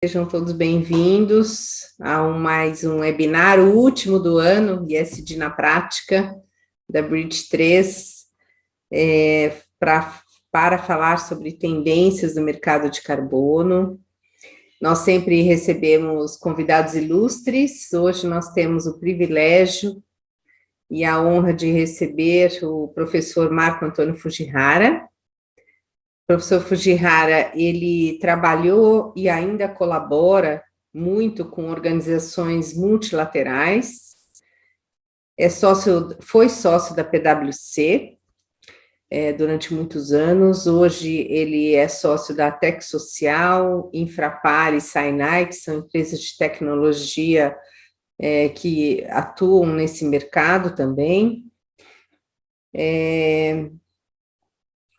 Sejam todos bem-vindos a mais um webinar, o último do ano, ISD na Prática, da Bridge 3, para falar sobre tendências do mercado de carbono. Nós sempre recebemos convidados ilustres, hoje nós temos o privilégio e a honra de receber o professor Marco Antônio Fujihara. O professor Fujihara, ele trabalhou e ainda colabora muito com organizações multilaterais, foi sócio da PwC durante muitos anos, hoje ele é sócio da Tec Social, Infrapar e Sinai, que são empresas de tecnologia que atuam nesse mercado também.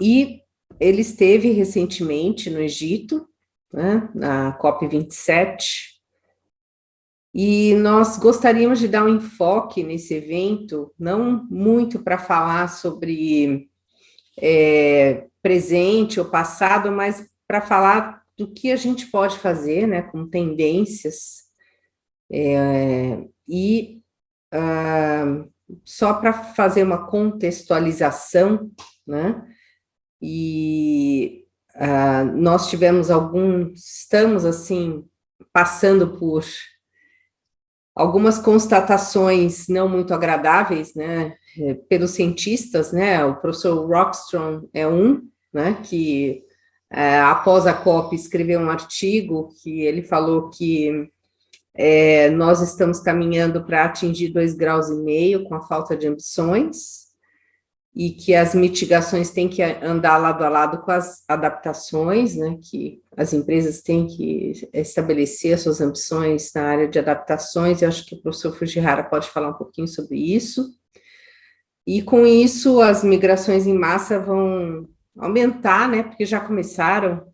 E ele esteve recentemente no Egito, né, na COP27, e nós gostaríamos de dar um enfoque nesse evento, não muito para falar sobre presente ou passado, mas para falar do que a gente pode fazer, né, com tendências, só para fazer uma contextualização, né, e nós estamos assim, passando por algumas constatações não muito agradáveis, né, pelos cientistas, né, o professor Rockström é né, que após a COP escreveu um artigo que ele falou que nós estamos caminhando para atingir 2,5 graus com a falta de ambições, e que as mitigações têm que andar lado a lado com as adaptações, né, que as empresas têm que estabelecer as suas ambições na área de adaptações. Eu acho que o professor Fujihara pode falar um pouquinho sobre isso. E com isso, as migrações em massa vão aumentar, né, porque já começaram,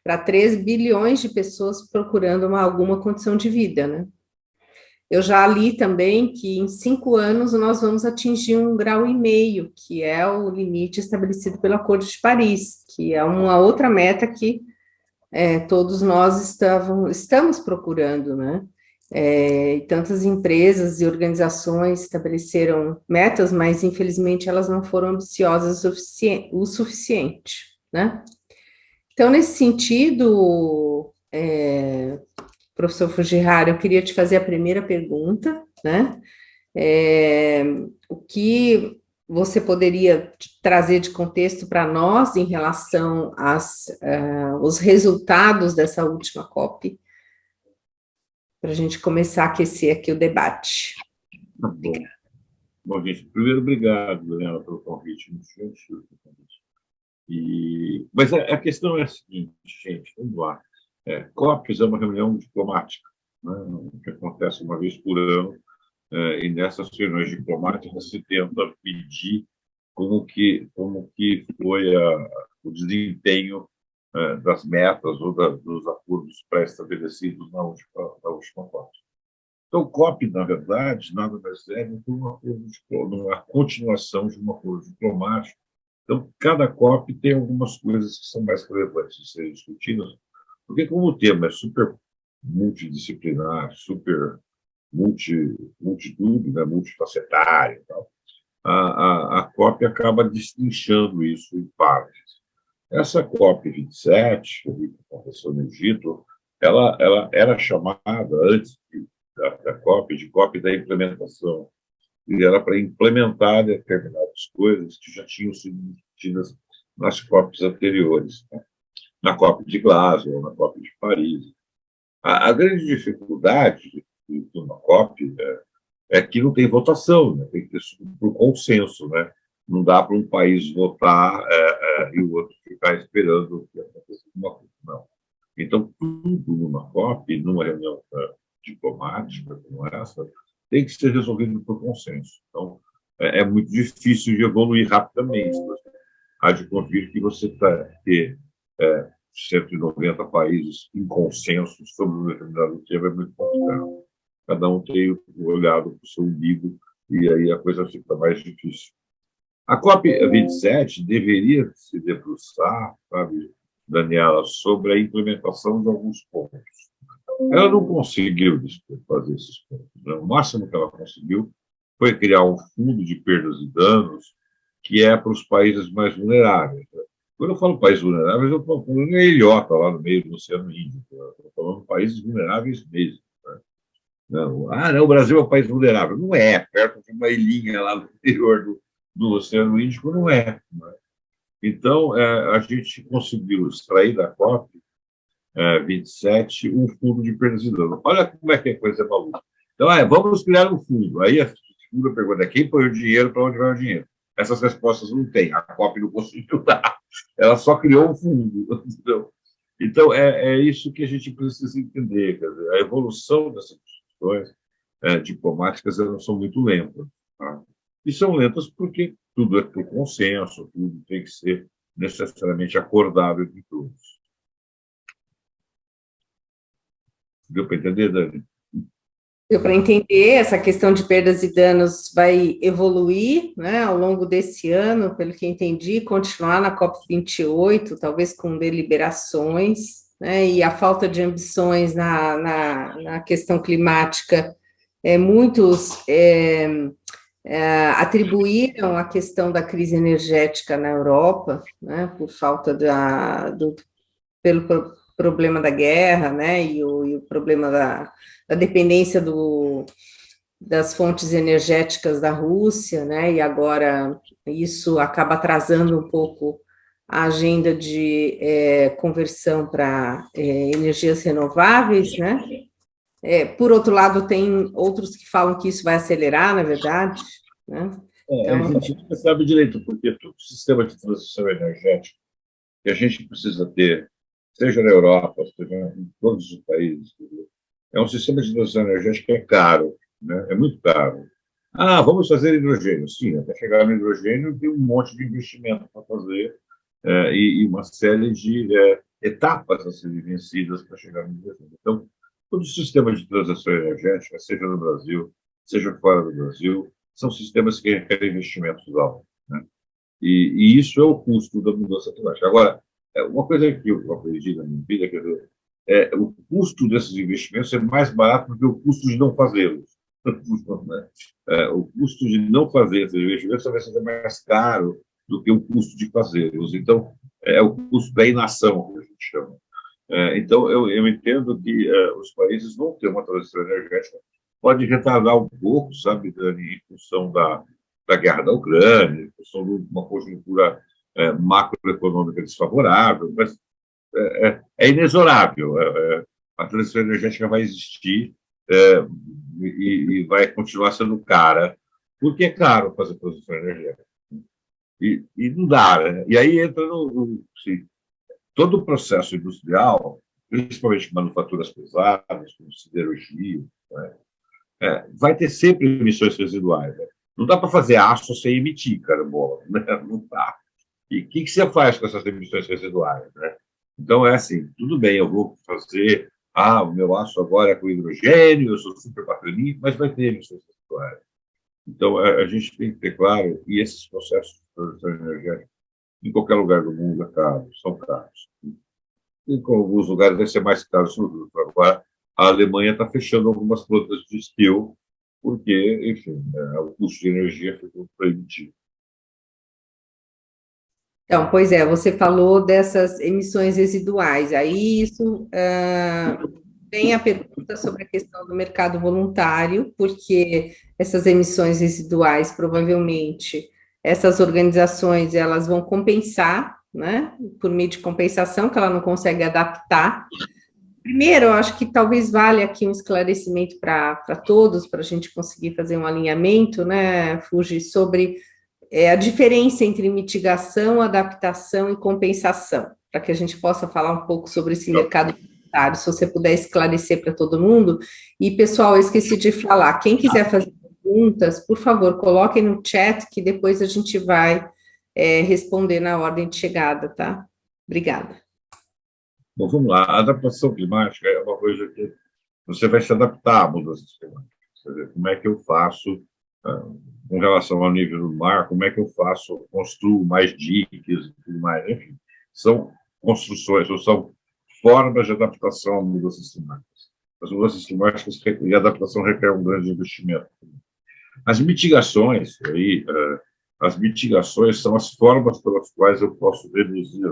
para 3 bilhões de pessoas procurando alguma condição de vida, né. Eu já li também que em 5 anos nós vamos atingir 1,5 grau, que é o limite estabelecido pelo Acordo de Paris, que é uma outra meta que todos nós estamos procurando, né? Tantas empresas e organizações estabeleceram metas, mas infelizmente elas não foram ambiciosas o suficiente, né? Então, nesse sentido, professor Fujihara, eu queria te fazer a primeira pergunta, né? O que você poderia trazer de contexto para nós em relação aos resultados dessa última COP, para a gente começar a aquecer aqui o debate. Obrigada. Bom, gente, primeiro, obrigado, Daniela, pelo convite. Muito gentil. Mas a questão é a seguinte, gente, vamos lá. COPs é uma reunião diplomática, né, que acontece uma vez por ano, e nessas reuniões diplomáticas se tenta pedir como que foi o desempenho das metas ou dos acordos pré-estabelecidos na última COP. Então, COP, na verdade, nada mais é do que uma continuação de um acordo diplomático. Então, cada COP tem algumas coisas que são mais relevantes de serem discutidas, porque como o tema é super multidisciplinar, super multitude, né, multifacetário e tal, a COP acaba destrinchando isso em partes. Essa COP27, que aconteceu no Egito, ela era chamada, antes da COP, de COP da implementação, e era para implementar determinadas coisas que já tinham sido discutidas nas COPs anteriores, né? Na COP de Glasgow, na COP de Paris. A grande dificuldade de uma COP é que não tem votação, né? Tem que ter por consenso, né? Não dá para um país votar e o outro ficar esperando que aconteça alguma coisa, não. Então, tudo numa COP, numa reunião diplomática como essa, tem que ser resolvido por consenso. Então, é muito difícil de evoluir rapidamente. Há de convir que você ter 190 países em consenso sobre um determinado tema é muito complicado. Cada um tem olhado para o seu umbigo e aí a coisa fica mais difícil. A COP27 deveria se debruçar, sabe, Daniela, sobre a implementação de alguns pontos. Ela não conseguiu fazer esses pontos, né? O máximo que ela conseguiu foi criar um fundo de perdas e danos que é para os países mais vulneráveis, né? Quando eu falo países vulneráveis, eu estou falando em ilhota lá no meio do Oceano Índico. Estou falando de países vulneráveis mesmo. Né? Não, não, o Brasil é um país vulnerável. Não é, perto de uma ilhinha lá no interior do Oceano Índico, não é. Né? Então, a gente conseguiu extrair da COP 27 um fundo de perdas e danos. Olha como é que a coisa é maluca. Então, vamos criar um fundo. Aí a segunda pergunta é quem põe o dinheiro, para onde vai o dinheiro? Essas respostas não tem. A COP não conseguiu dar. Ela só criou um fundo. Entendeu? Então, é isso que a gente precisa entender. Quer dizer, a evolução dessas questões diplomáticas elas são muito lentas. Tá? E são lentas porque tudo é por consenso, tudo tem que ser necessariamente acordado entre todos. Deu para entender, Dani? Deu para entender, essa questão de perdas e danos vai evoluir, né, ao longo desse ano, pelo que entendi, continuar na COP28, talvez com deliberações, né, e a falta de ambições na questão climática, muitos atribuíram a questão da crise energética na Europa, né, por falta pelo problema da guerra, né, e o problema da dependência das fontes energéticas da Rússia, né, e agora isso acaba atrasando um pouco a agenda de conversão para energias renováveis, né. Por outro lado, tem outros que falam que isso vai acelerar, na verdade, né. A gente nunca sabe direito, porque todo o sistema de transição energética que a gente precisa ter, seja na Europa, seja em todos os países, é um sistema de transição energética que é caro, né? É muito caro. Vamos fazer hidrogênio. Sim, até chegar no hidrogênio tem um monte de investimento para fazer e uma série de etapas a serem vencidas para chegar no hidrogênio. Então, todo o sistema de transição energética, seja no Brasil, seja fora do Brasil, são sistemas que requerem investimentos altos, né? E isso é o custo da mudança climática. Agora, uma coisa que eu aprendi na minha vida, quer dizer, o custo desses investimentos é mais barato do que o custo de não fazê-los. O custo de não fazer esses investimentos talvez seja mais caro do que o custo de fazê-los. Então, é o custo da inação, que a gente chama. Então, eu entendo que os países vão ter uma transição energética, pode retardar um pouco, sabe, Dani, em função da guerra da Ucrânia, em função de uma conjuntura macroeconômica desfavorável, mas é inexorável. A transição energética vai existir e vai continuar sendo cara, porque é caro fazer transição energética. E não dá, né? E aí entra assim, todo o processo industrial, principalmente manufaturas pesadas, como siderurgia, né? Vai ter sempre emissões residuais. Né? Não dá para fazer aço sem emitir carbono, né? Não dá. E o que você faz com essas emissões residuais? Né? Então, é assim, tudo bem, eu vou fazer, o meu aço agora é com hidrogênio, eu sou super bacaninho, mas vai ter emissões residuais. Então, a gente tem que ter claro, e esses processos de transição energética, em qualquer lugar do mundo, são caros. Em alguns lugares deve ser mais caro que outros. Agora, a Alemanha está fechando algumas plantas de esteel, porque, enfim, o custo de energia ficou proibitivo. Então, pois é, você falou dessas emissões residuais, aí isso tem a pergunta sobre a questão do mercado voluntário, porque essas emissões residuais, provavelmente, essas organizações, elas vão compensar, né, por meio de compensação, que ela não consegue adaptar. Primeiro, eu acho que talvez valha aqui um esclarecimento para todos, para a gente conseguir fazer um alinhamento, né, Fuji, sobre a diferença entre mitigação, adaptação e compensação, para que a gente possa falar um pouco sobre esse mercado voluntário, se você puder esclarecer para todo mundo. E, pessoal, eu esqueci de falar, quem quiser fazer perguntas, por favor, coloquem no chat, que depois a gente vai responder na ordem de chegada, tá? Obrigada. Bom, vamos lá. A adaptação climática é uma coisa que você vai se adaptar à mudança climática. Quer dizer, como é que eu faço com relação ao nível do mar, como é que eu faço, construo mais diques e tudo mais, enfim. São construções, ou são formas de adaptação a mudanças climáticas. As mudanças climáticas e a adaptação requerem um grande investimento. As mitigações, as mitigações são as formas pelas quais eu posso reduzir.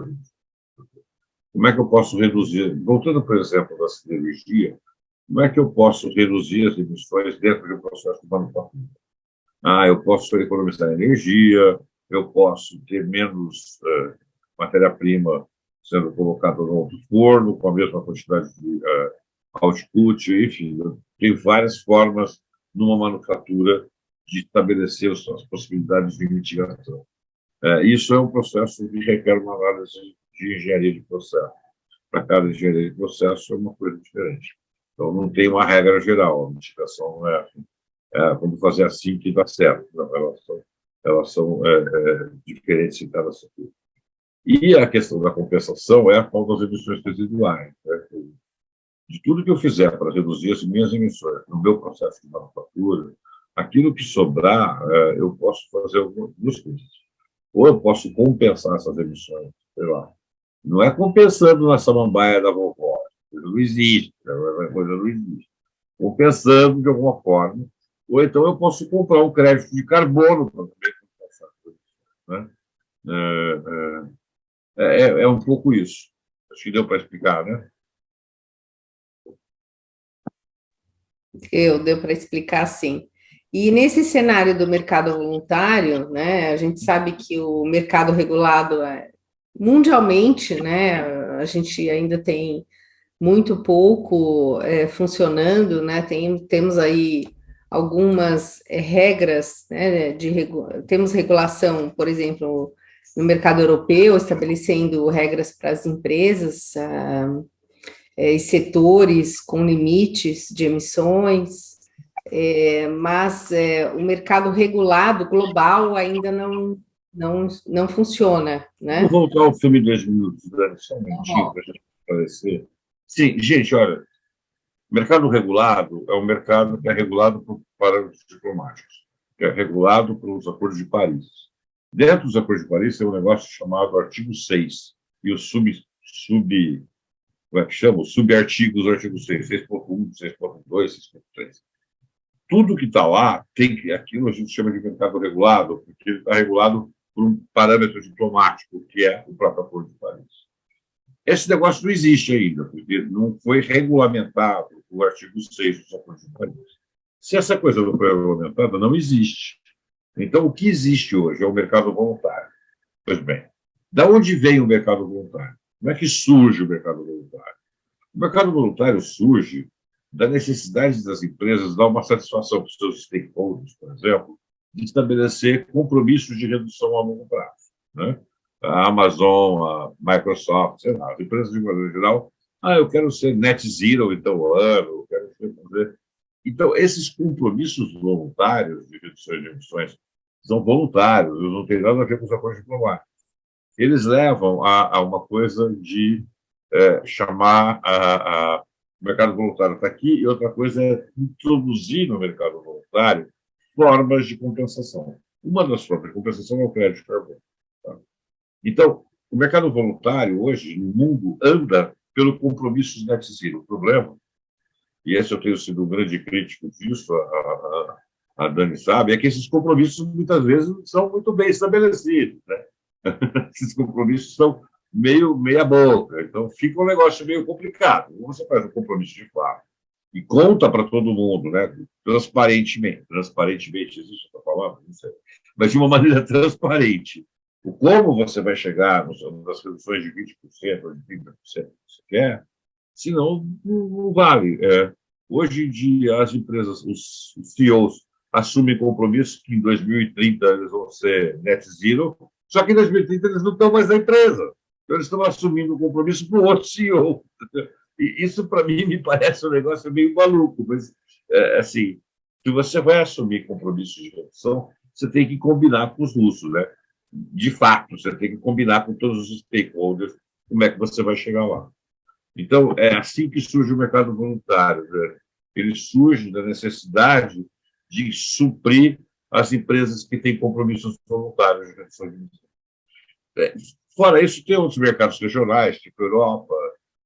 Como é que eu posso reduzir? Voltando, por exemplo, da siderurgia, como é que eu posso reduzir as emissões dentro do processo de manufatura? Eu posso economizar energia, eu posso ter menos matéria-prima sendo colocada no outro forno, com a mesma quantidade de output, enfim, tem várias formas numa manufatura de estabelecer as possibilidades de mitigação. Isso é um processo que requer uma análise de engenharia de processo. Para cada engenharia de processo é uma coisa diferente. Então, não tem uma regra geral, a mitigação não é vamos fazer assim que dá certo. Não, elas são diferentes em cada setor. E a questão da compensação é a falta das emissões residuais. Né? De tudo que eu fizer para reduzir as minhas emissões no meu processo de manufatura, aquilo que sobrar, eu posso fazer duas coisas. Ou eu posso compensar essas emissões, sei lá. Não é compensando na samambaia da vovó, não existe, a coisa não existe. Compensando de alguma forma, ou então eu posso comprar um crédito de carbono para também compensar isso. Né? É um pouco isso. Acho que deu para explicar, né? Deu para explicar sim. E nesse cenário do mercado voluntário, né, a gente sabe que o mercado regulado mundialmente, né, a gente ainda tem muito pouco funcionando, né, temos aí algumas regras, né, temos regulação, por exemplo, no mercado europeu, estabelecendo regras para as empresas, e setores com limites de emissões, mas o mercado regulado global ainda não funciona, né? Vamos voltar ao filme 2 minutos, né? Só um minutinho para a gente esclarecer. Sim, gente, olha, mercado regulado é um mercado que é regulado por parâmetros diplomáticos, que é regulado pelos Acordos de Paris. Dentro dos Acordos de Paris tem um negócio chamado artigo 6, e os como é que chama? Os subartigos do artigo 6, 6.1, 6.2, 6.3. Tudo que está lá, aquilo a gente chama de mercado regulado, porque ele está regulado por um parâmetro diplomático, que é o próprio Acordo de Paris. Esse negócio não existe ainda, porque não foi regulamentado o artigo 6 dos Acordos de Paris. Se essa coisa não foi regulamentada, não existe. Então, o que existe hoje é o mercado voluntário. Pois bem, da onde vem o mercado voluntário? Como é que surge o mercado voluntário? O mercado voluntário surge da necessidade das empresas dar uma satisfação para os seus stakeholders, por exemplo, de estabelecer compromissos de redução a longo prazo. Né? A Amazon, a Microsoft, sei lá, as empresas de maneira geral, eu quero ser net zero em tal ano, eu quero fazer. Então, esses compromissos voluntários de redução de emissões são voluntários, não tem nada a ver com os acordos diplomáticos. Eles levam a uma coisa de chamar o mercado voluntário está aqui, e outra coisa é introduzir no mercado voluntário formas de compensação. Uma das formas de compensação é o crédito de carbono. Tá? Então, o mercado voluntário, hoje, no mundo, anda pelo compromisso net zero. O problema, e esse eu tenho sido um grande crítico disso, a Dani sabe, é que esses compromissos, muitas vezes, não são muito bem estabelecidos. Né? Esses compromissos são meia boca, então fica um negócio meio complicado. Você faz um compromisso de fato e conta para todo mundo, né? Transparentemente existe essa palavra? Não sei. Mas de uma maneira transparente. O como você vai chegar nas reduções de 20% ou de 30% que você quer, senão não vale. Hoje em dia, as empresas, os CEOs, assumem compromissos que em 2030 eles vão ser net zero, só que em 2030 eles não estão mais na empresa. Então, eles estão assumindo um compromisso para o outro CEO. E isso, para mim, me parece um negócio meio maluco. Mas, assim, se você vai assumir compromissos de redução, você tem que combinar com os russos, né? De fato, você tem que combinar com todos os stakeholders como é que você vai chegar lá. Então, é assim que surge o mercado voluntário. Né? Ele surge da necessidade de suprir as empresas que têm compromissos voluntários de redução de emissões. Fora isso, tem outros mercados regionais, tipo Europa,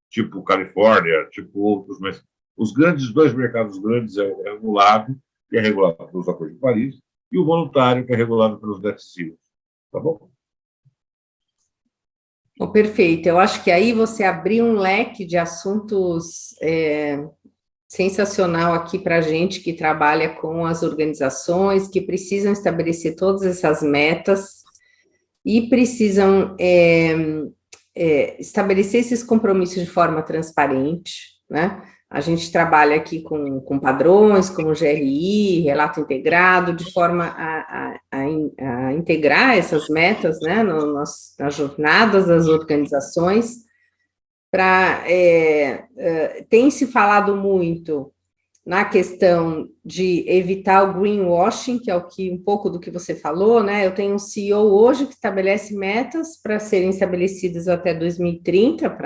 tipo Califórnia, tipo outros, mas os dois mercados grandes é o regulado, que é regulado pelos Acordos de Paris, e o voluntário, que é regulado pelos net zero. Tá bom? Oh, perfeito. Eu acho que aí você abriu um leque de assuntos sensacional aqui para a gente que trabalha com as organizações, que precisam estabelecer todas essas metas e precisam estabelecer esses compromissos de forma transparente, né? A gente trabalha aqui com padrões, como GRI, relato integrado, de forma a integrar essas metas, né, nas jornadas das organizações. Tem se falado muito na questão de evitar o greenwashing, que é um pouco do que você falou, né? Eu tenho um CEO hoje que estabelece metas para serem estabelecidas até 2030,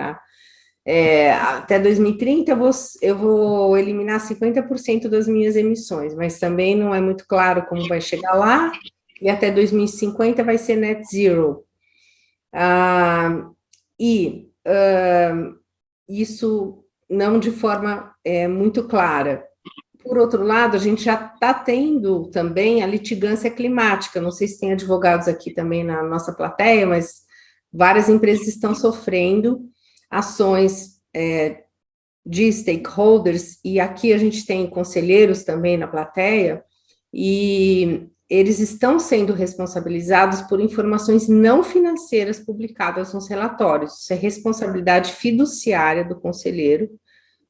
até 2030 eu vou eliminar 50% das minhas emissões, mas também não é muito claro como vai chegar lá, e até 2050 vai ser net zero. Isso não de forma muito clara. Por outro lado, a gente já está tendo também a litigância climática. Não sei se tem advogados aqui também na nossa plateia, mas várias empresas estão sofrendo ações de stakeholders, e aqui a gente tem conselheiros também na plateia, e eles estão sendo responsabilizados por informações não financeiras publicadas nos relatórios. Isso é responsabilidade fiduciária do conselheiro,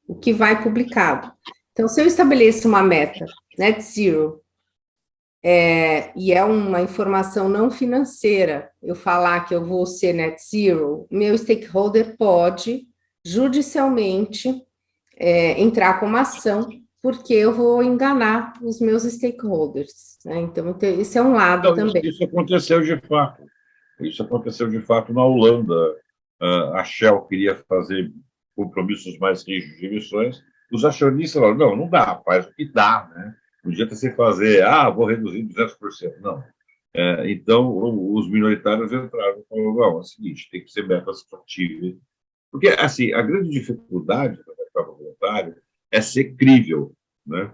o que vai publicado. Então, se eu estabeleço uma meta, net zero, e é uma informação não financeira, eu falar que eu vou ser net zero, meu stakeholder pode, judicialmente, entrar com uma ação, porque eu vou enganar os meus stakeholders, né? Então, esse é um lado também. Isso aconteceu de fato. Isso aconteceu de fato na Holanda. A Shell queria fazer compromissos mais rígidos de emissões. Os acionistas falaram, não dá, faz o que dá, né? Não adianta você fazer, vou reduzir 200%. Não. Então, os minoritários entraram e falaram, não, é o seguinte, tem que ser metas factíveis. Porque, assim, a grande dificuldade do mercado voluntário é ser crível, né?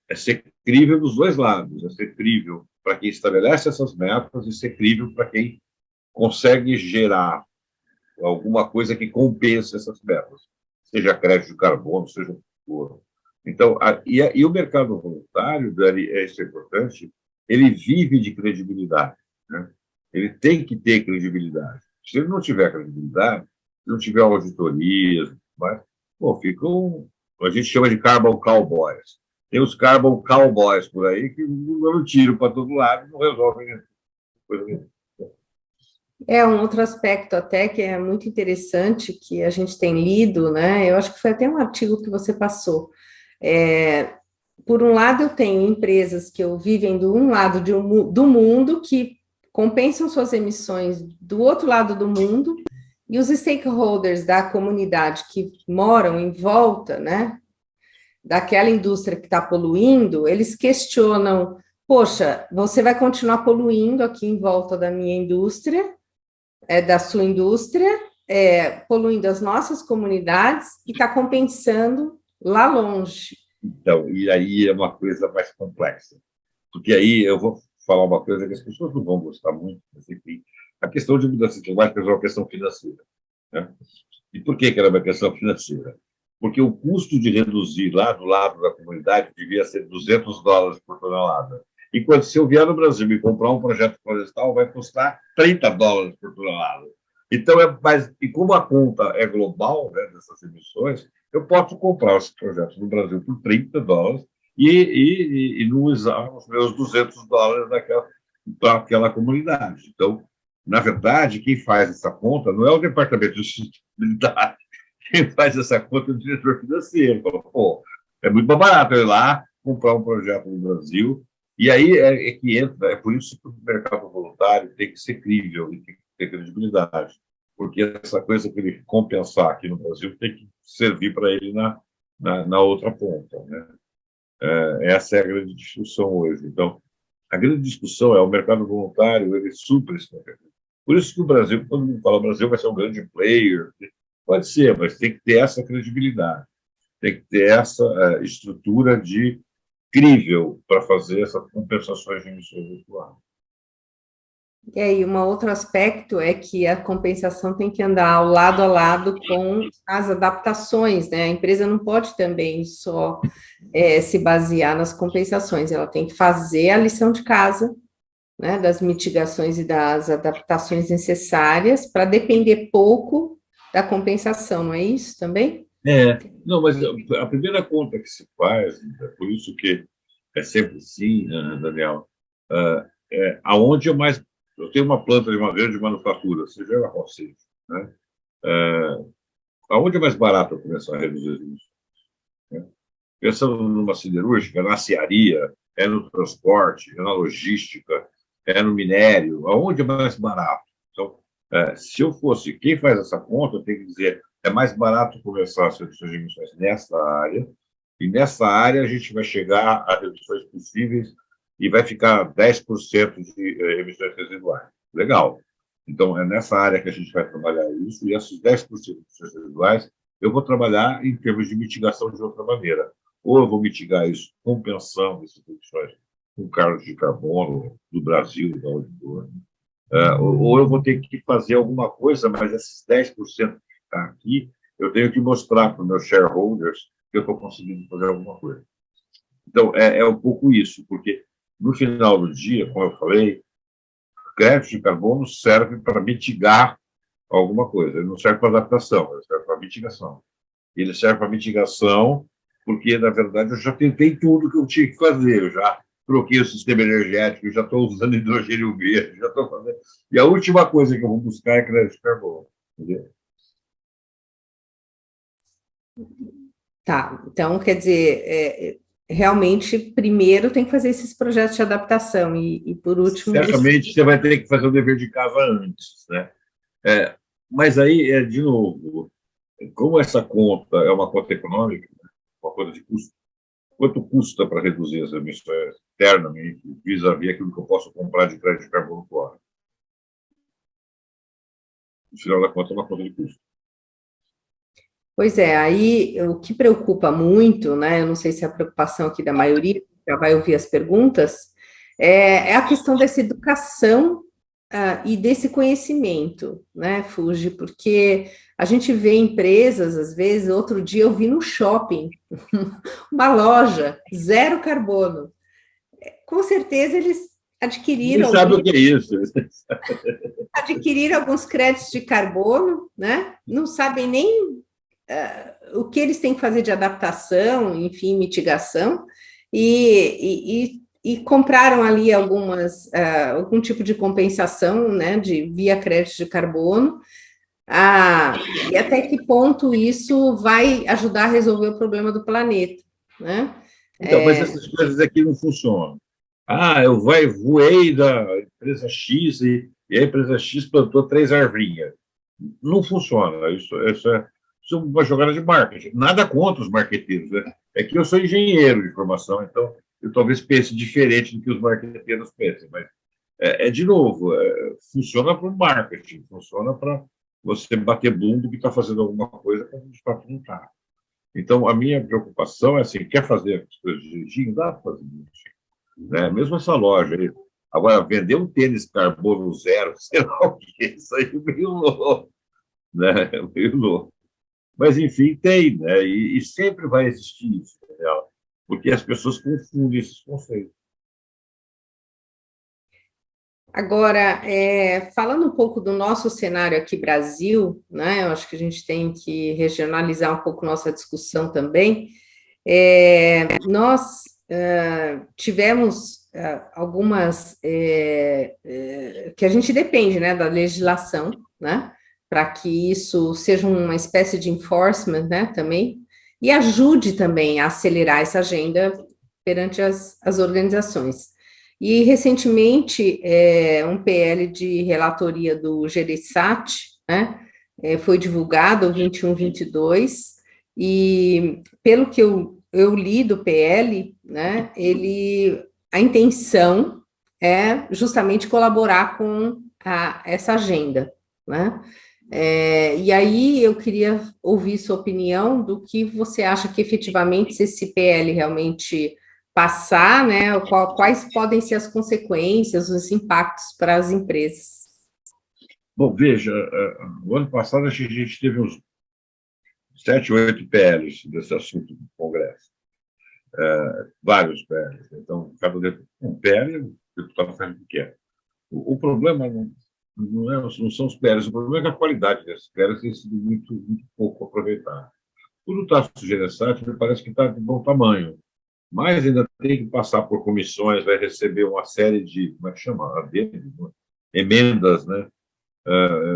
É ser crível dos dois lados, é ser crível para quem estabelece essas metas e ser crível para quem consegue gerar alguma coisa que compense essas metas, seja crédito de carbono, seja o que for. Então, e o mercado voluntário, Dani, isso é importante, ele vive de credibilidade, né? Ele tem que ter credibilidade. Se ele não tiver credibilidade, se não tiver auditorias, mas, a gente chama de carbon cowboys. Tem os carbon cowboys por aí que dão tiro para todo lado e não resolvem coisa nenhuma. Um outro aspecto até que é muito interessante, que a gente tem lido, né? Eu acho que foi até um artigo que você passou. Por um lado, eu tenho empresas que vivem do um lado do mundo, que compensam suas emissões do outro lado do mundo, e os stakeholders da comunidade que moram em volta, né, daquela indústria que está poluindo, eles questionam, poxa, você vai continuar poluindo aqui em volta da minha indústria, da sua indústria, poluindo as nossas comunidades e está compensando lá longe. Então, e aí é uma coisa mais complexa. Porque aí eu vou falar uma coisa que as pessoas não vão gostar muito, mas enfim, a questão de mudança climática é uma questão financeira, né? E por que era uma questão financeira? Porque o custo de reduzir lá do lado da comunidade devia ser $200 por tonelada. Enquanto se eu vier no Brasil e comprar um projeto florestal, vai custar $30 por tonelada. Então, e como a conta é global, né, dessas emissões, eu posso comprar esse projeto no Brasil por $30 e não usar os meus $200 daquela comunidade. Então, na verdade, quem faz essa conta não é o Departamento de Sustentabilidade, quem faz essa conta é o diretor financeiro. Fala, é muito mais barato eu ir lá, comprar um projeto no Brasil, e aí que entra, é por isso que o mercado voluntário tem que ser crível e tem que ter credibilidade, porque essa coisa que ele compensar aqui no Brasil tem que servir para ele na outra ponta, né? Essa é a grande discussão hoje. Então, a grande discussão é o mercado voluntário, ele supra esse mercado. Por isso que o Brasil, quando mundo fala o Brasil vai ser um grande player, pode ser, mas tem que ter essa credibilidade, tem que ter essa estrutura de crível para fazer essas compensações de emissões virtuais. E aí, um outro aspecto é que a compensação tem que andar ao lado a lado com as adaptações, né? A empresa não pode também só se basear nas compensações, ela tem que fazer a lição de casa, né, das mitigações e das adaptações necessárias para depender pouco da compensação, não é isso também? Não, mas a primeira conta que se faz, por isso que é sempre assim, Daniel, aonde é mais. Eu tenho uma planta de uma grande manufatura, seja ela qual seja, né? Aonde é mais barato eu começar a reduzir isso? Né? Pensando numa siderúrgica, na aciaria, é no transporte, é na logística, é no minério, aonde é mais barato? Então, se eu fosse quem faz essa conta, eu tenho que dizer é mais barato começar as reduções de emissões nessa área, e nessa área a gente vai chegar a reduções possíveis e vai ficar 10% de emissões residuais. Legal. Então, é nessa área que a gente vai trabalhar isso, e esses 10% de emissões residuais eu vou trabalhar em termos de mitigação de outra maneira. Ou eu vou mitigar isso compensando essas emissões com cargos de carbono do Brasil, da onde for, ou eu vou ter que fazer alguma coisa, mas esses 10% que está aqui, eu tenho que mostrar para os meus shareholders que eu estou conseguindo fazer alguma coisa. Então, é um pouco isso, porque no final do dia, como eu falei, o crédito de carbono serve para mitigar alguma coisa, ele não serve para adaptação, ele serve para mitigação. Ele serve para mitigação porque, na verdade, eu já tentei tudo que eu tinha que fazer, eu já troquei o sistema energético, já estou usando hidrogênio verde, já estou fazendo. E a última coisa que eu vou buscar é crédito de carbono. Entendeu? Tá, então, quer dizer, realmente, primeiro tem que fazer esses projetos de adaptação e por último... Certamente você vai ter que fazer o dever de casa antes, né? Mas aí, de novo, como essa conta é uma conta econômica, uma conta de custo, quanto custa para reduzir as emissões internamente, vis-à-vis aquilo que eu posso comprar de crédito de carbono fora? No final da conta, é uma conta de custo. Pois é, aí o que preocupa muito, né? Eu não sei se é a preocupação aqui da maioria, já vai ouvir as perguntas, é a questão dessa educação e desse conhecimento, né, Fuji? Porque a gente vê empresas, às vezes, outro dia eu vi no shopping, uma loja, zero carbono. Com certeza eles adquiriram... Ninguém sabe o que é isso. Adquiriram alguns créditos de carbono, né? Não sabem nem o que eles têm que fazer de adaptação, enfim, mitigação, e compraram ali algum tipo de compensação, né, via crédito de carbono, e até que ponto isso vai ajudar a resolver o problema do planeta, né? Então, mas essas coisas aqui não funcionam. Eu voei da empresa X e a empresa X plantou 3 arvinhas. Não funciona. Isso é uma jogada de marketing. Nada contra os marqueteiros, né? É que eu sou engenheiro de formação, então eu talvez pense diferente do que os marqueteiros pensam, mas de novo, funciona para o marketing, funciona para você bater bumbo que está fazendo alguma coisa que de fato não está. Então, a minha preocupação é assim, quer fazer as coisas direitinho? Dá para fazer direitinho. Né? Mesmo essa loja aí. Agora, vender um tênis carbono zero, sei lá o que, isso aí é meio louco. Né? Meio louco. Mas, enfim, tem, né? E sempre vai existir isso, né? Porque as pessoas confundem esses conceitos. Agora, falando um pouco do nosso cenário aqui, Brasil, né? Eu acho que a gente tem que regionalizar um pouco nossa discussão também. Nós tivemos algumas que a gente depende, né, da legislação, né? Para que isso seja uma espécie de enforcement, né, também, e ajude também a acelerar essa agenda perante as organizações. E, recentemente, um PL de relatoria do GereSat, né, foi divulgado, o 2122, e, pelo que eu li do PL, né, a intenção é justamente colaborar com essa agenda, né? E aí eu queria ouvir sua opinião do que você acha que efetivamente, se esse PL realmente passar, né? Quais podem ser as consequências, os impactos para as empresas? Bom, veja, o ano passado a gente teve uns 7, 8 PLs desse assunto no Congresso, vários PLs. Então, um PL, o deputado faz o que quer. O problema não são os PLs, o problema é que a qualidade desses PLs tem sido muito pouco aproveitada. Tudo está sugerênciado, me parece que está de bom tamanho, mas ainda tem que passar por comissões, vai receber uma série de, como é que chama? Emendas, né?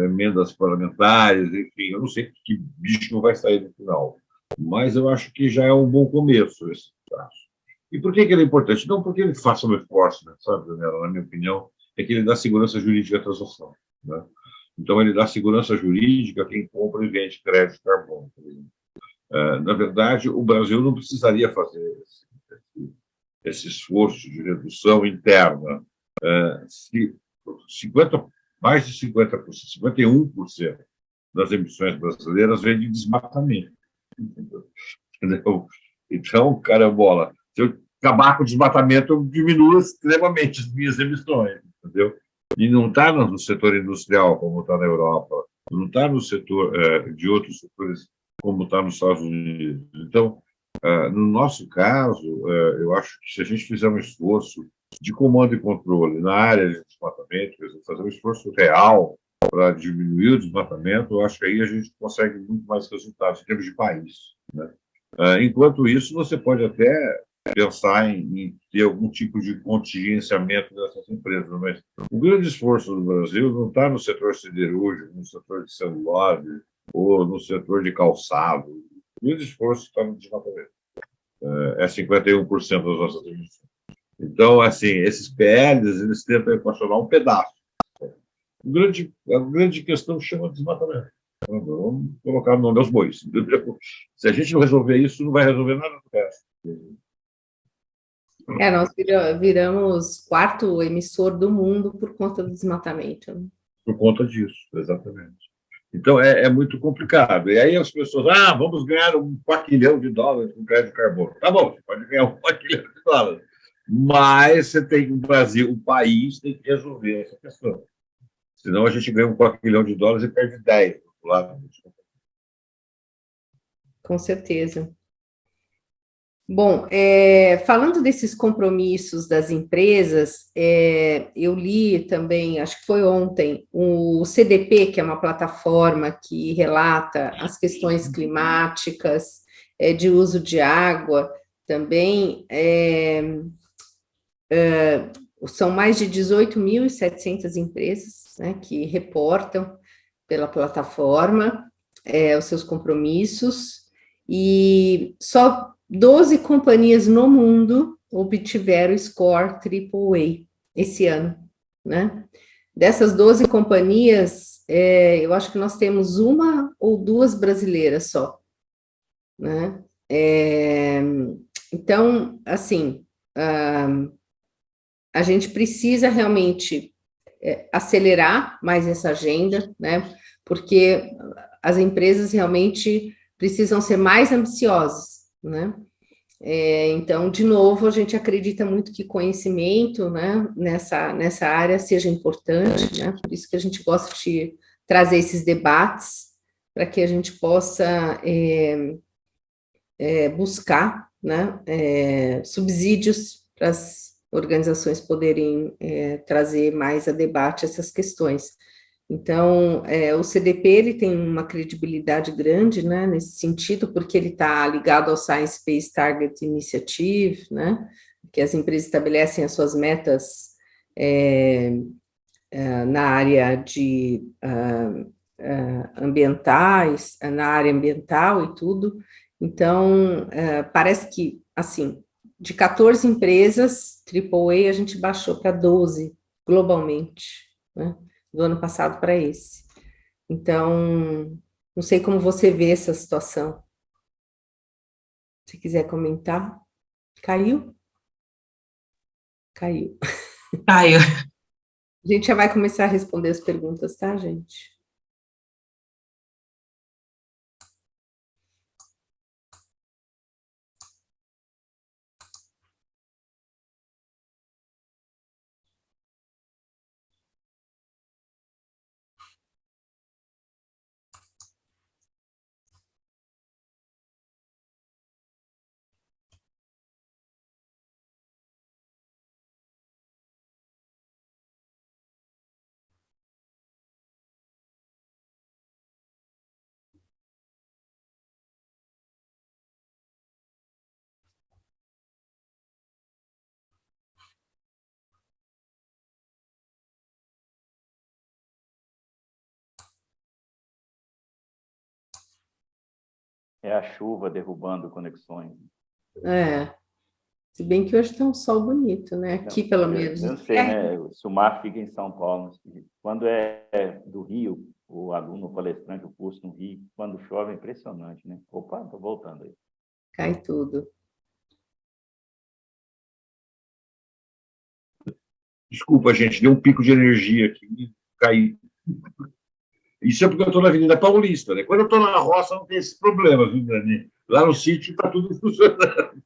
Emendas parlamentares, enfim, eu não sei que bicho vai sair no final, mas eu acho que já é um bom começo esse traço. E por que ele é importante? Não porque ele faça um esforço, né, sabe, Daniela? Na minha opinião, é que ele dá segurança jurídica à transação. Né? Então, ele dá segurança jurídica a quem compra e vende crédito de carbono. Na verdade, o Brasil não precisaria fazer esse esforço de redução interna. Se 50, mais de 50%, 51% das emissões brasileiras vem de desmatamento. Entendeu? Então, carambola, se eu acabar com o desmatamento, eu diminuo extremamente as minhas emissões, entendeu? E não está no setor industrial, como está na Europa, não está no setor de outros setores, como está nos Estados Unidos. Então, no nosso caso, eu acho que se a gente fizer um esforço de comando e controle na área de desmatamento, quer dizer, fazer um esforço real para diminuir o desmatamento, eu acho que aí a gente consegue muito mais resultados em termos de país. Né? Enquanto isso, você pode até pensar em ter algum tipo de contingenciamento dessas empresas, mas o grande esforço do Brasil não está no setor siderúrgico, no setor de celulose ou no setor de calçado. O grande esforço está no desmatamento. É 51% das nossas emissões. Então, assim, esses PLs, eles tentam equacionar um pedaço. A grande questão chama desmatamento. Vamos colocar o nome aos bois. Se a gente não resolver isso, não vai resolver nada do resto. Nós viramos quarto emissor do mundo por conta do desmatamento. Né? Por conta disso, exatamente. Então, é muito complicado. E aí as pessoas, vamos ganhar $1 quatrilhão com crédito de carbono. Tá bom, você pode ganhar $1 quatrilhão. Mas você tem o Brasil, o país, tem que resolver essa questão. Senão a gente ganha $1 quatrilhão e perde 10 do lado. Com certeza. Bom, falando desses compromissos das empresas, eu li também, acho que foi ontem, o CDP, que é uma plataforma que relata as questões climáticas, de uso de água, também são mais de 18.700 empresas, né, que reportam pela plataforma os seus compromissos, e só 12 companhias no mundo obtiveram score AAA esse ano, né? Dessas 12 companhias, eu acho que nós temos uma ou duas brasileiras só, né? Então, assim, a gente precisa realmente acelerar mais essa agenda, né? Porque as empresas realmente precisam ser mais ambiciosas, né? Então, de novo, a gente acredita muito que conhecimento, né, nessa área seja importante, né? Por isso que a gente gosta de trazer esses debates para que a gente possa buscar, né, subsídios para as organizações poderem trazer mais a debate essas questões. Então, o CDP ele tem uma credibilidade grande, né, nesse sentido, porque ele está ligado ao Science Based Target Initiative, né, que as empresas estabelecem as suas metas na área de ambientais, na área ambiental e tudo. Então, parece que, assim, de 14 empresas AAA, a gente baixou para 12 globalmente, né? Do ano passado para esse. Então, não sei como você vê essa situação. Se quiser comentar. Caiu? Caiu. Caio. A gente já vai começar a responder as perguntas, tá, gente? É a chuva derrubando conexões. Se bem que hoje está um sol bonito, né? Aqui, pelo menos. Eu não sei, né? Se o mar fica em São Paulo. Quando é do Rio, o aluno palestrante, o curso no Rio, quando chove é impressionante, né? Opa, estou voltando aí. Cai tudo. Desculpa, gente, deu um pico de energia aqui, caí. Isso é porque eu estou na Avenida Paulista, né? Quando eu estou na roça, não tem esse problema, viu, Dani? Lá no sítio está tudo funcionando.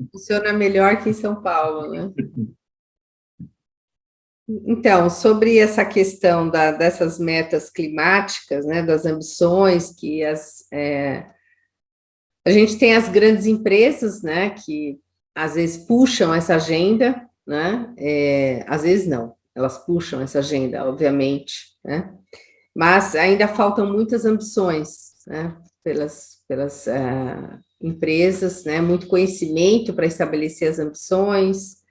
Funciona melhor que em São Paulo, né? Então, sobre essa questão dessas metas climáticas, né, das ambições que a gente tem as grandes empresas, né, que às vezes puxam essa agenda, né, às vezes não, elas puxam essa agenda, obviamente, né, mas ainda faltam muitas ambições, né, pelas empresas, né, muito conhecimento para estabelecer as ambições.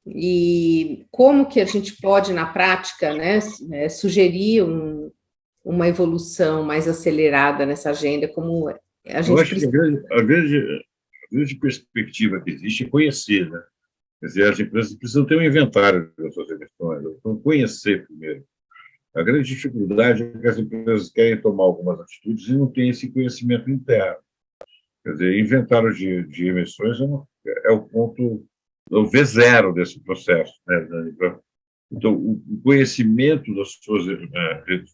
E como que a gente pode, na prática, né, sugerir uma evolução mais acelerada nessa agenda, como a Eu gente acho que a grande perspectiva que existe é conhecer, né? Quer dizer, as empresas precisam ter um inventário das suas emissões, precisam conhecer primeiro. A grande dificuldade é que as empresas querem tomar algumas atitudes e não têm esse conhecimento interno. Quer dizer, inventário de emissões é o ponto, é o V0 desse processo, né, Dani? Então, o conhecimento das suas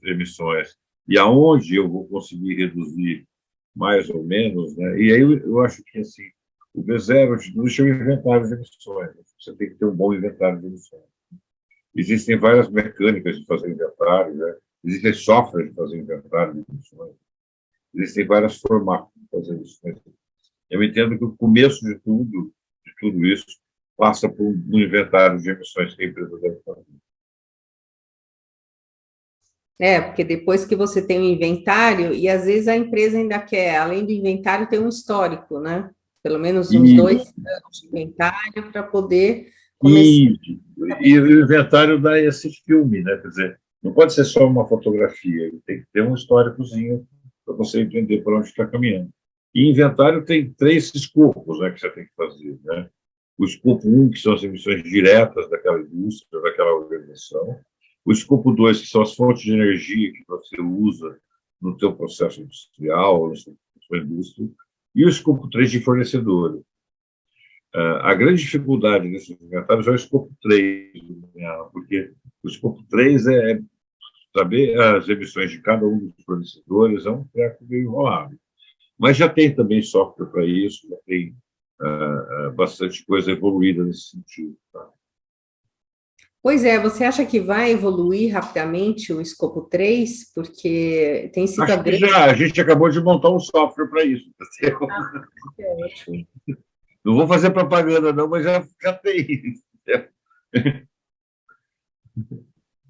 emissões e aonde eu vou conseguir reduzir mais ou menos, né? E aí eu acho que assim, o V0 não deixa o inventário de emissões. Você tem que ter um bom inventário de emissões. Existem várias mecânicas de fazer inventário, né? Existem softwares de fazer inventário de emissões. Existem vários formatos de fazer emissões. Eu entendo que o começo de tudo isso, passa por um inventário de emissões que a empresa deve fazer. porque depois que você tem o inventário, e às vezes a empresa ainda quer, além do inventário, ter um histórico, né? Pelo menos uns 2 anos de inventário para poder começar. E o inventário dá esse filme, né? Quer dizer, não pode ser só uma fotografia, ele tem que ter um históricozinho para você entender por onde está caminhando. E inventário tem 3 escopos, né, que você tem que fazer, né? O escopo 1, que são as emissões diretas daquela indústria, daquela organização. O escopo 2, que são as fontes de energia que você usa no seu processo industrial, na sua indústria. E o escopo 3 de fornecedores. A grande dificuldade desses inventários é o escopo 3, porque o escopo 3 é saber as emissões de cada um dos fornecedores, é um treco meio enrolado. Mas já tem também software para isso, já tem bastante coisa evoluída nesse sentido. Tá? Pois é, você acha que vai evoluir rapidamente o escopo 3? Porque tem sido Acho que já, a gente acabou de montar um software para isso. É ótimo. Não vou fazer propaganda, não, mas já tem.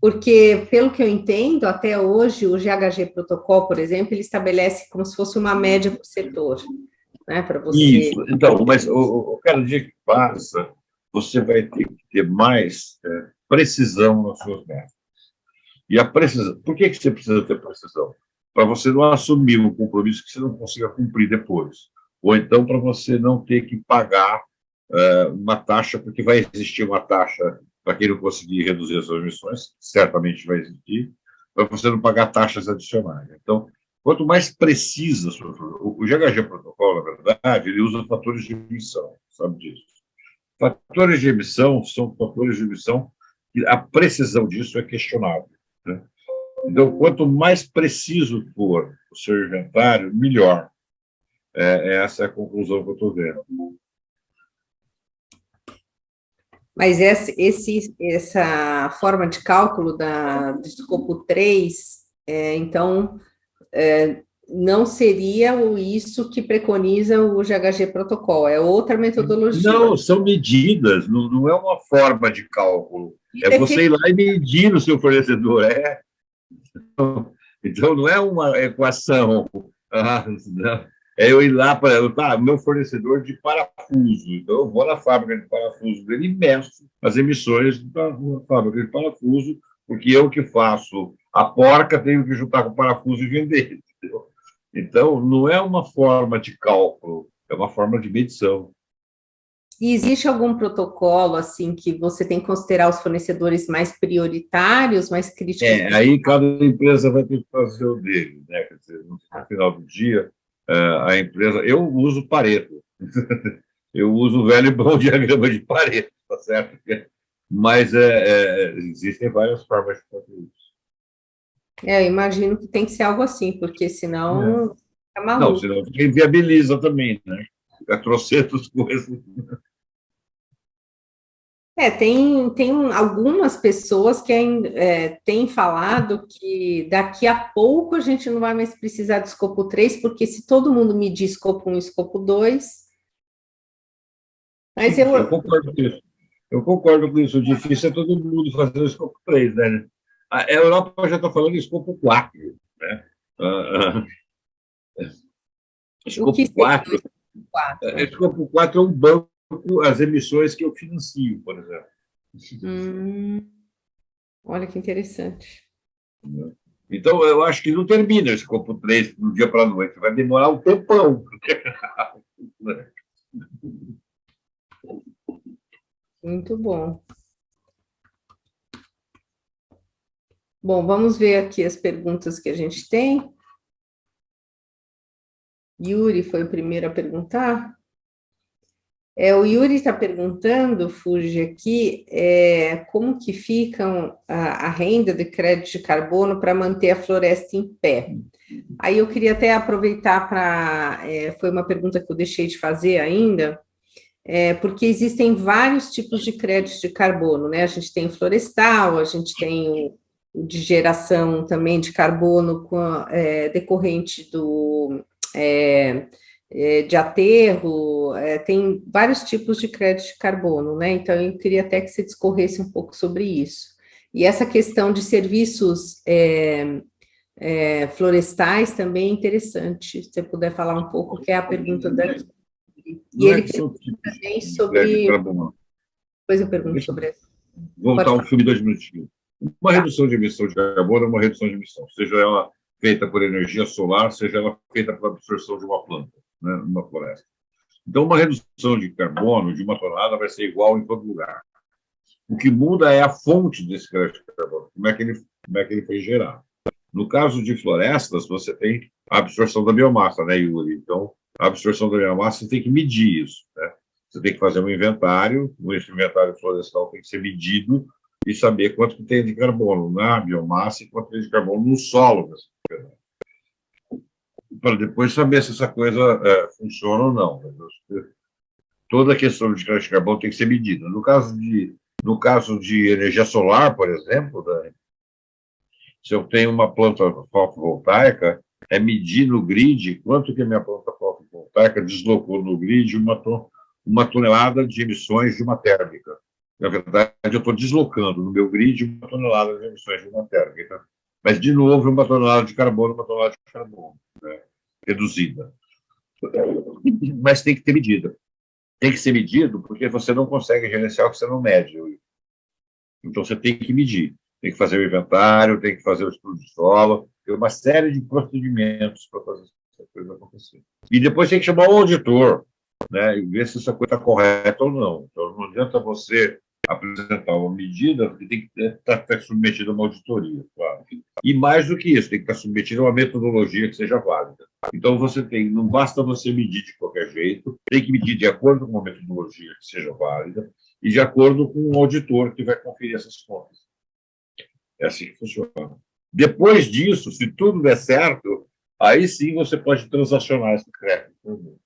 Porque, pelo que eu entendo, até hoje, o GHG Protocol, por exemplo, ele estabelece como se fosse uma média por setor, né, para você... Isso. Então, mas cada dia que passa, você vai ter que ter mais precisão nas suas metas. E a precisão, por que você precisa ter precisão? Para você não assumir um compromisso que você não consiga cumprir depois. Ou então para você não ter que pagar uma taxa, porque vai existir uma taxa para quem não conseguir reduzir as suas emissões, certamente vai existir, para você não pagar taxas adicionais. Então, quanto mais precisa o GHG Protocolo, na verdade, ele usa fatores de emissão, sabe disso? Fatores de emissão são fatores de emissão a precisão disso é questionável, né? Então, quanto mais preciso for o seu inventário, melhor. Essa é a conclusão que eu estou vendo. Mas essa forma de cálculo do escopo 3, então, não seria isso que preconiza o GHG Protocol, é outra metodologia. Não, são medidas, não é uma forma de cálculo. É você ir lá e medir o seu fornecedor. Então, não é uma equação. Não. É eu ir lá para meu fornecedor de parafuso. Então, eu vou na fábrica de parafuso dele e meço as emissões da fábrica de parafuso, porque eu que faço a porca, tenho que juntar com o parafuso e vender. Entendeu? Então, não é uma forma de cálculo, é uma forma de medição. E existe algum protocolo, assim, que você tem que considerar os fornecedores mais prioritários, mais críticos? Aí cada empresa vai ter que fazer o dele, né? Quer dizer, no final do dia, a empresa... Eu uso Pareto. Eu uso o velho e bom diagrama de Pareto, tá certo? Mas existem várias formas de fazer isso. Eu imagino que tem que ser algo assim, porque senão fica maluco. Não, senão inviabiliza também, né? Fica trocentas coisas. Tem algumas pessoas que têm falado que daqui a pouco a gente não vai mais precisar de escopo 3, porque se todo mundo medir escopo 1 e escopo 2... Mas eu concordo com isso. Eu concordo com isso. O difícil é todo mundo fazer o escopo 3, né? A Europa já está falando em escopo 4, né? Escopo 4. Escopo 4 é um banco, as emissões que eu financio, por exemplo. Olha que interessante. Então, eu acho que não termina o escopo 3 do dia para a noite, vai demorar um tempão. Muito bom. Bom, vamos ver aqui as perguntas que a gente tem. Yuri foi o primeiro a perguntar. O Yuri está perguntando, Fuji, aqui, como que fica a renda de crédito de carbono para manter a floresta em pé. Aí eu queria até aproveitar para... foi uma pergunta que eu deixei de fazer ainda, porque existem vários tipos de crédito de carbono, né? A gente tem o florestal, a gente tem o de geração também de carbono decorrente de aterro, tem vários tipos de crédito de carbono, né? Então, eu queria até que você discorresse um pouco sobre isso. E essa questão de serviços florestais também é interessante, se você puder falar um pouco, que é a pergunta daqui. E ele pergunta também sobre... Depois eu pergunto sobre isso. Voltar um filme de 2 minutinhos. Uma redução de emissão de carbono é uma redução de emissão, seja ela feita por energia solar, seja ela feita por absorção de uma planta, né, numa floresta. Então, uma redução de carbono de 1 tonelada vai ser igual em todo lugar. O que muda é a fonte desse crédito de carbono, como é que ele foi gerado. No caso de florestas, você tem a absorção da biomassa, né, Yuri? Então, a absorção da biomassa, você tem que medir isso, né? Você tem que fazer um inventário, esse inventário florestal tem que ser medido e saber quanto que tem de carbono na biomassa e quanto tem de carbono no solo, para depois saber se essa coisa funciona ou não. Toda a questão de crédito de carbono tem que ser medida. No caso de energia solar, por exemplo, né, se eu tenho uma planta fotovoltaica, é medir no grid quanto que a minha planta fotovoltaica deslocou no grid uma tonelada de emissões de uma térmica. Na verdade, eu estou deslocando no meu grid 1 tonelada de emissões de uma térmica. Mas, de novo, 1 tonelada de carbono, 1 tonelada de carbono, né, reduzida. Mas tem que ter medida. Tem que ser medido porque você não consegue gerenciar o que você não mede. Então, você tem que medir. Tem que fazer o inventário, tem que fazer o estudo de solo, tem uma série de procedimentos para fazer essa coisa acontecer. E depois tem que chamar o auditor, né, e ver se essa coisa está correta ou não. Então, não adianta você apresentar uma medida que tem que estar submetida a uma auditoria, claro. E mais do que isso, tem que estar submetida a uma metodologia que seja válida. Então, não basta você medir de qualquer jeito, tem que medir de acordo com uma metodologia que seja válida, e de acordo com o auditor que vai conferir essas contas. É assim que funciona. Depois disso, se tudo der certo, aí sim você pode transacionar esse crédito.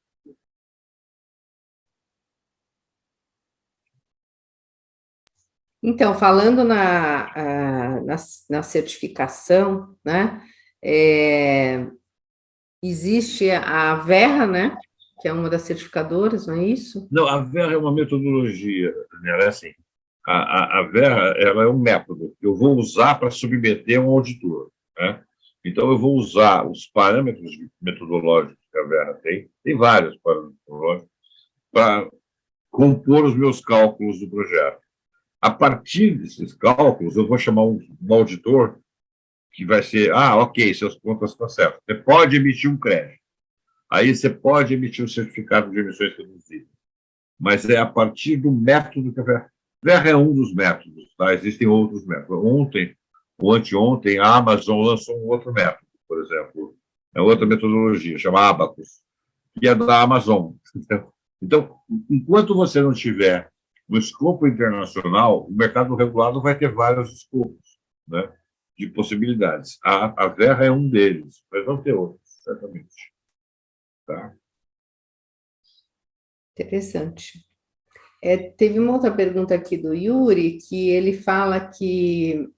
Então, falando na certificação, né? é, existe a Verra, né? Que é uma das certificadoras, não é isso? Não, a Verra é uma metodologia, Daniela, é assim. A Verra, ela é um método que eu vou usar para submeter a um auditor, né? Então, eu vou usar os parâmetros metodológicos que a Verra tem vários parâmetros metodológicos, para compor os meus cálculos do projeto. A partir desses cálculos, eu vou chamar um auditor que vai ser, ok, seus contas estão certas. Você pode emitir um crédito. Aí você pode emitir um certificado de emissões reduzida. Mas é a partir do método que a Verra é um dos métodos, tá? Existem outros métodos. Ontem, ou anteontem, a Amazon lançou um outro método, por exemplo. É outra metodologia, chama Abacus, que é da Amazon. Então, enquanto você não tiver no escopo internacional, o mercado regulado vai ter vários escopos, né, de possibilidades. A Verra é um deles, mas vão ter outros, certamente. Tá? Interessante. Teve uma outra pergunta aqui do Yuri, que ele fala que,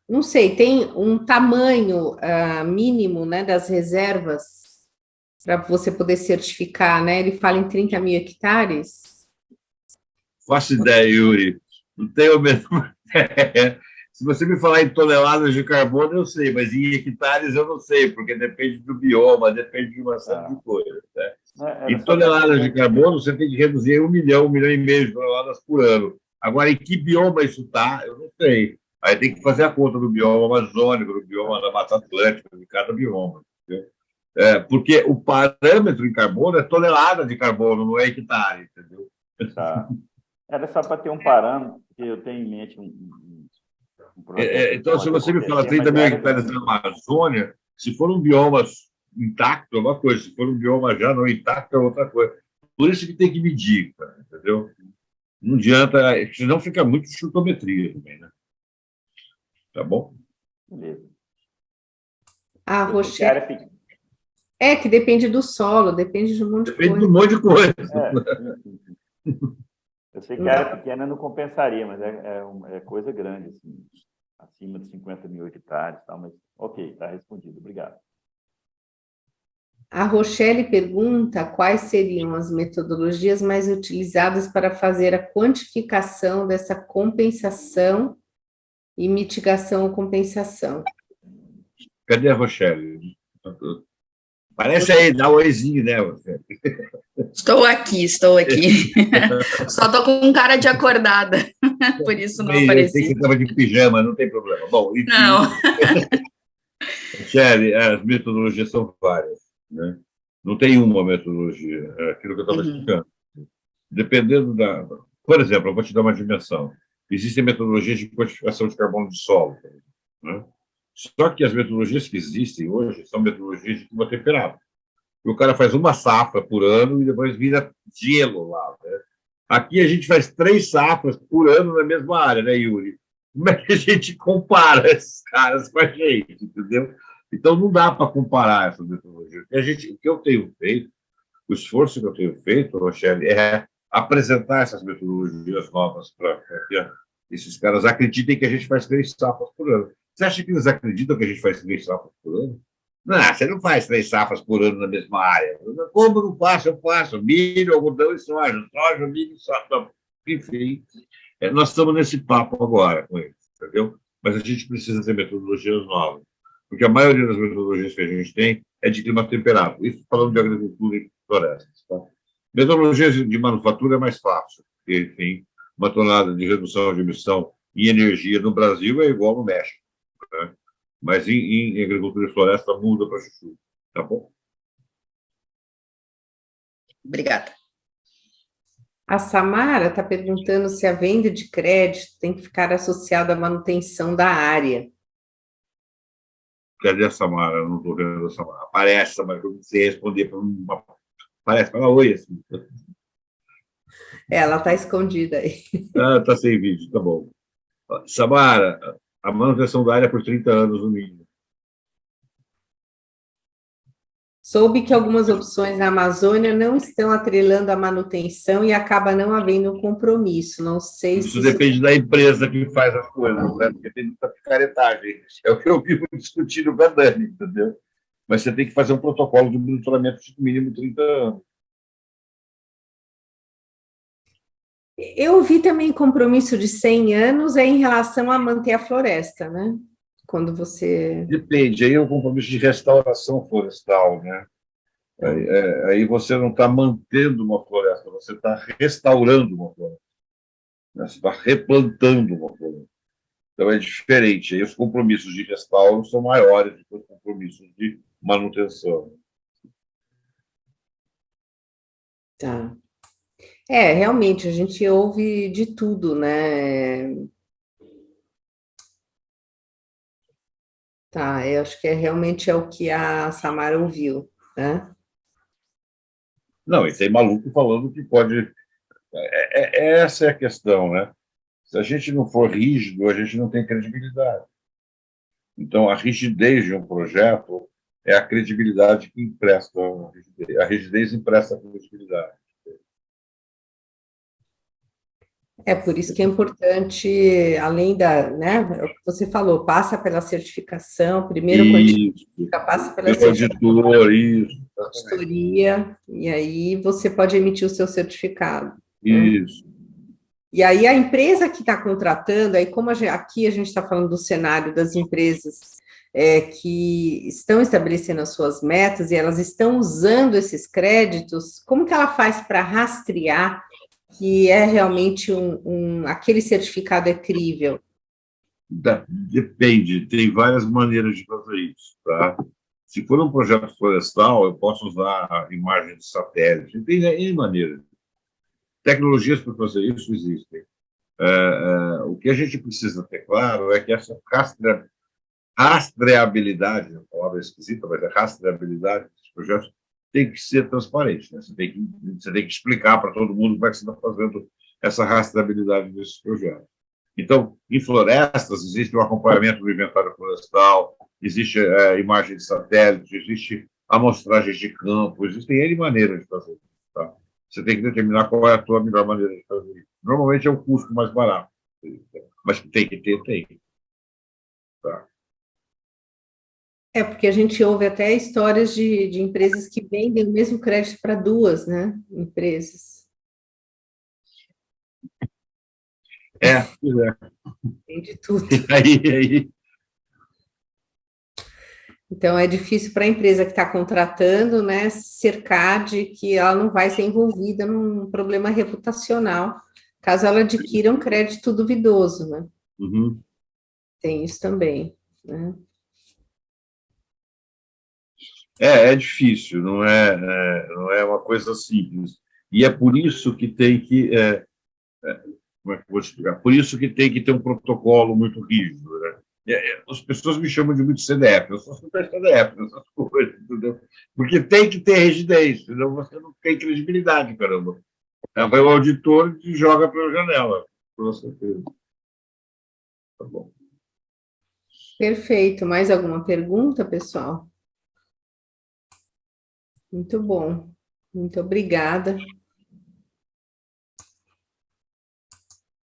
não sei, tem um tamanho mínimo, né, das reservas para você poder certificar, né? Ele fala em 30 mil hectares. Faço ideia, Yuri. Não tenho a menor ideia. Se você me falar em toneladas de carbono, eu sei, mas em hectares eu não sei, porque depende do bioma, depende de uma série de coisas. Né? Em toneladas de carbono, você tem que reduzir 1 milhão e meio de toneladas por ano. Agora, em que bioma isso está, eu não sei. Aí tem que fazer a conta do bioma amazônico, do bioma da Mata Atlântica, de cada bioma. Entendeu? Porque o parâmetro em carbono é tonelada de carbono, não é hectare, entendeu? Tá. Era só para ter um parâmetro, porque eu tenho em mente um projeto. Então, se você me fala 30 mil hectares na Amazônia, se for um bioma intacto, é uma coisa, se for um bioma já não intacto, é outra coisa. Por isso que tem que medir, cara, entendeu? Não adianta, senão fica muito chutometria também, né? Tá bom? Beleza. A Rochelle. Que depende do solo, depende de um monte de coisa. Depende de um monte de coisa. Eu sei que a área pequena não compensaria, mas é coisa grande, assim, acima de 50 mil hectares, tal, mas ok, está respondido, obrigado. A Rochelle pergunta quais seriam as metodologias mais utilizadas para fazer a quantificação dessa compensação e mitigação ou compensação. Cadê a Rochelle? Parece aí, dá um oizinho, né? Estou aqui. Só estou com cara de acordada, por isso não apareci. Eu sei que você estava de pijama, não tem problema. Bom, enfim, não. Shelly, as metodologias são várias, né? Não tem uma metodologia, é aquilo que eu estava explicando. Dependendo da... Por exemplo, eu vou te dar uma dimensão. Existem metodologias de quantificação de carbono de solo, né? Só que as metodologias que existem hoje são metodologias de clima temperado. O cara faz uma safra por ano e depois vira gelo lá, né? Aqui a gente faz 3 safras por ano na mesma área, né, Yuri? Como é que a gente compara esses caras com a gente, entendeu? Então, não dá para comparar essas metodologias. O que eu tenho feito, o esforço que eu tenho feito, Rochelle, é apresentar essas metodologias novas para que esses caras acreditem que a gente faz 3 safras por ano. Você acha que eles acreditam que a gente faz 3 safras por ano? Não, você não faz 3 safras por ano na mesma área. Como não faço? Eu faço. Milho, algodão e soja. Soja, milho e soja. Enfim, nós estamos nesse papo agora com eles, entendeu? Mas a gente precisa ter metodologias novas. Porque a maioria das metodologias que a gente tem é de clima temperado. Isso falando de agricultura e florestas. Tá? Metodologias de manufatura é mais fácil. Porque, enfim, uma tonelada de redução de emissão e energia no Brasil é igual no México. Né? Mas em agricultura e floresta muda para chuchu. Tá bom? Obrigada. A Samara está perguntando se a venda de crédito tem que ficar associada à manutenção da área. Cadê a Samara? Eu não estou vendo a Samara. Aparece, Samara, que eu não sei responder para uma... Aparece, fala oi, assim. Ela está escondida aí. Ah, está sem vídeo, tá bom. Samara, a manutenção da área é por 30 anos no mínimo. Soube que algumas opções na Amazônia não estão atrelando a manutenção e acaba não havendo um compromisso. Não sei Isso se depende da empresa que faz as coisas, né? Porque tem muita picaretagem. É o que eu vivo discutindo com a Dani, entendeu? Mas você tem que fazer um protocolo de monitoramento de no mínimo 30 anos. Eu vi também compromisso de 100 anos em relação a manter a floresta, né? Quando você... Depende, aí é um compromisso de restauração florestal, né? Aí você não está mantendo uma floresta, você está restaurando uma floresta, né? Você está replantando uma floresta. Então é diferente. Aí os compromissos de restauro são maiores do que os compromissos de manutenção. Tá. Realmente, a gente ouve de tudo, né? Tá, eu acho que realmente é o que a Samara ouviu, né? Não, e tem maluco falando que pode. Essa é a questão, né? Se a gente não for rígido, a gente não tem credibilidade. Então, a rigidez de um projeto é a credibilidade que empresta a rigidez. A rigidez empresta a credibilidade. É por isso que é importante, além da, né, é o que você falou, passa pela certificação, primeiro Isso, passa pela pelo auditor, isso. consultoria, e aí você pode emitir o seu certificado, né? Isso. E aí a empresa que está contratando, aí como aqui a gente está falando do cenário das empresas que estão estabelecendo as suas metas e elas estão usando esses créditos, como que ela faz para rastrear que é realmente aquele certificado é crível? Depende, tem várias maneiras de fazer isso, tá? Se for um projeto florestal, eu posso usar a imagem de satélite, tem N maneiras. Tecnologias para fazer isso existem. O que a gente precisa ter claro é que essa rastreabilidade, a palavra é esquisita, mas a rastreabilidade dos projetos tem que ser transparente, né? Você tem que explicar para todo mundo como é que você está fazendo essa rastreabilidade desses projetos. Então, em florestas, existe o acompanhamento do inventário florestal, existe imagem de satélite, existe amostragem de campo, existem N maneiras de fazer isso. Tá? Você tem que determinar qual é a tua melhor maneira de fazer isso. Normalmente é o custo mais barato, mas tem que ter, tem. Tá? Porque a gente ouve até histórias de empresas que vendem o mesmo crédito para duas, né, empresas. Pois é. Tem de tudo. Aí. Então, é difícil para a empresa que está contratando, né, cercar de que ela não vai ser envolvida num problema reputacional, caso ela adquira um crédito duvidoso, né? Uhum. Tem isso também, né? É difícil, não é uma coisa simples. E é por isso que tem que. Como é que eu vou explicar? Por isso que tem que ter um protocolo muito rígido, né? As pessoas me chamam de muito CDF, eu sou super CDF nessas coisas, entendeu? Porque tem que ter rigidez, senão você não tem credibilidade, caramba. Vai o auditor e joga pela janela, com certeza. Tá bom. Perfeito. Mais alguma pergunta, pessoal? Muito bom. Muito obrigada.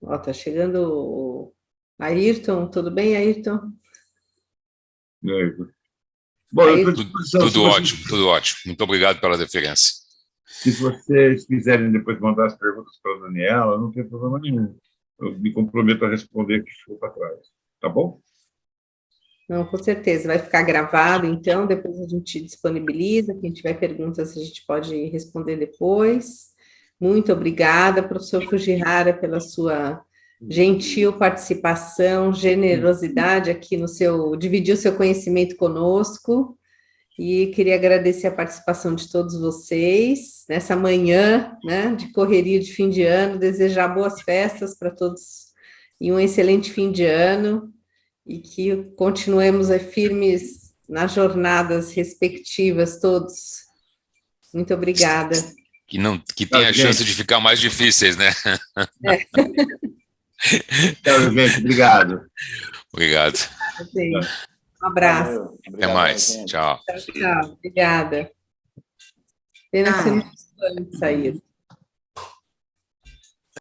Ó, tá chegando o Ayrton. Tudo bem, Ayrton? Bom, tudo ótimo, tudo ótimo. Muito obrigado pela deferência. Se vocês quiserem depois mandar as perguntas para a Daniela, não tem problema nenhum. Eu me comprometo a responder o que ficou para trás. Tá bom? Não, com certeza. Vai ficar gravado, então, depois a gente disponibiliza. Quem tiver perguntas, a gente pode responder depois. Muito obrigada, professor Fujihara, pela sua gentil participação, generosidade aqui dividir o seu conhecimento conosco, e queria agradecer a participação de todos vocês nessa manhã, né, de correria de fim de ano, desejar boas festas para todos e um excelente fim de ano, e que continuemos firmes nas jornadas respectivas todos. Muito obrigada. que tem a gente. chance de ficar mais difíceis, né? Tchau, gente. Obrigado. Obrigado. Sim. Um abraço. Valeu. Até Obrigado, mais. gente. Tchau. Tchau, tchau. Obrigada. Pena que você não Ah. precisou sair.